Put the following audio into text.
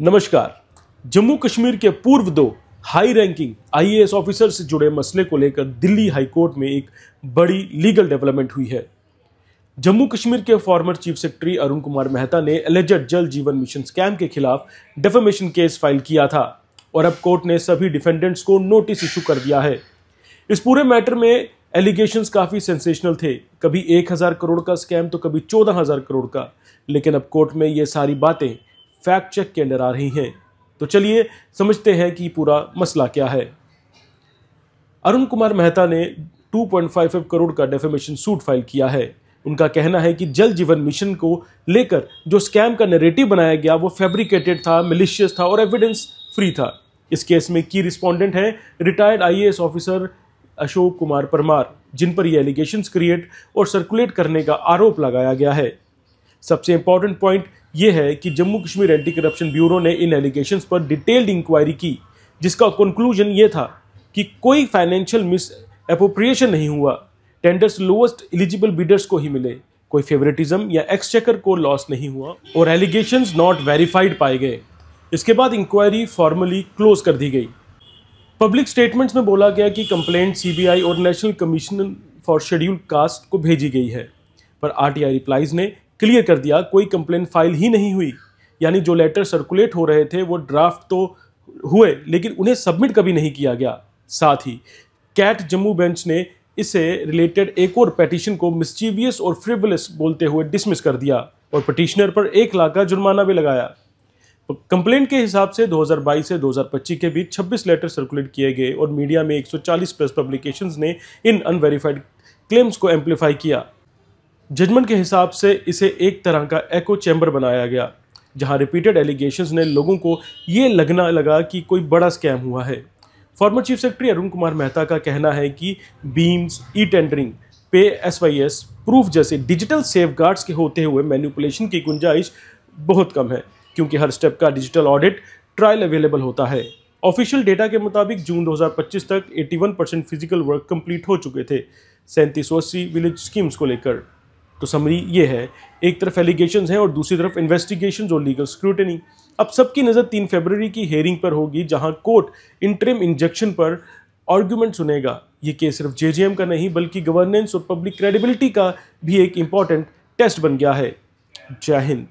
नमस्कार। जम्मू कश्मीर के पूर्व 2 हाई रैंकिंग आईएएस ऑफिसर से जुड़े मसले को लेकर दिल्ली हाई कोर्ट में एक बड़ी लीगल डेवलपमेंट हुई है। जम्मू कश्मीर के former chief secretary Arun Kumar Mehta ने एलिजेड जल जीवन मिशन स्कैम के खिलाफ डिफेमेशन केस फाइल किया था और अब कोर्ट ने सभी डिफेंडेंट्स को नोटिस इशू कर दिया है। इस पूरे मैटर में एलिगेशंस काफी सेंसेशनल थे, कभी 1000 करोड़ का स्कैम तो कभी 14000 करोड़ का, लेकिन अब कोर्ट में ये सारी बातें फैक्ट चेक के अंदर आ रही हैं। तो चलिए समझते हैं कि पूरा मसला क्या है। अरुण कुमार मेहता ने 2.55 करोड़ का डेफेमेशन सूट फाइल किया है। उनका कहना है कि जल जीवन मिशन को लेकर जो स्कैम का नैरेटिव बनाया गया वो फैब्रिकेटेड था, मिलिशियस था और एविडेंस फ्री था। इस केस में की रिस्पोंडेंट है retired IAS officer Ashok Kumar Parmar, जिन पर यह एलिगेशंस क्रिएट और सर्कुलेट करने का आरोप लगाया गया है। सबसे इंपॉर्टेंट पॉइंट यह है कि Jammu Kashmir anti corruption bureau ने इन एलिगेशंस पर डिटेल्ड इंक्वायरी की, जिसका कंक्लूजन यह था कि कोई फाइनेंशियल मिस एप्रोप्रिएशन नहीं हुआ, टेंडर्स लोएस्ट एलिजिबल बिडर्स को ही मिले, कोई फेवरेटिज्म या एक्सचेकर को लॉस नहीं हुआ और एलिगेशंस नॉट वेरीफाइड पाए गए। इसके बाद इंक्वायरी फॉर्मली क्लोज कर दी गई। पब्लिक स्टेटमेंट्स में बोला गया कि कंप्लेंट सीबीआई और national commission for scheduled caste को भेजी गई है, पर आरटीआई रिप्लाईज ने क्लियर कर दिया कोई कंप्लेंट फाइल ही नहीं हुई। यानी जो लेटर सर्कुलेट हो रहे थे वो ड्राफ्ट तो हुए, लेकिन उन्हें सबमिट कभी नहीं किया गया। साथ ही कैट जम्मू बेंच ने इससे रिलेटेड एक और पेटिशन को मिस्चीवियस और फ्रिवलस बोलते हुए डिसमिस कर दिया और पिटिशनर पर 1 लाख का जुर्माना भी लगाया। कंप्लेंट के हिसाब से 2022 से 2025 के बीच 26 लेटर सर्कुलेट किए गए और मीडिया में 140 प्लस पब्लिकेशंस ने इन अनवेरिफाइड क्लेम्स को एम्पलीफाई किया। जजमेंट के हिसाब से इसे एक तरह का एको चैम्बर बनाया गया, जहां रिपीटेड एलिगेशंस ने लोगों को ये लगना लगा कि कोई बड़ा स्कैम हुआ है। Former chief secretary Arun Kumar Mehta का कहना है कि बीम्स, ई टेंडरिंग, पे एसवाईएस, प्रूफ जैसे डिजिटल सेफगार्ड्स के होते हुए मैनिपुलेशन की गुंजाइश बहुत कम है, क्योंकि हर स्टेप का डिजिटल ऑडिट ट्रायल अवेलेबल होता है। ऑफिशियल डेटा के मुताबिक जून 2025 तक 81% फिजिकल वर्क कंप्लीट हो चुके थे 3780 विलेज स्कीम्स को लेकर। तो समरी ये है, एक तरफ एलिगेशंस हैं और दूसरी तरफ इन्वेस्टिगेशंस और लीगल स्क्रूटनी। अब सबकी नज़र 3 फरवरी की हेयरिंग पर होगी, जहां कोर्ट इंटरिम इंजेक्शन पर आर्गुमेंट सुनेगा। ये केस सिर्फ जेजेएम का नहीं बल्कि गवर्नेंस और पब्लिक क्रेडिबिलिटी का भी एक इंपॉर्टेंट टेस्ट बन गया है। जय हिंद।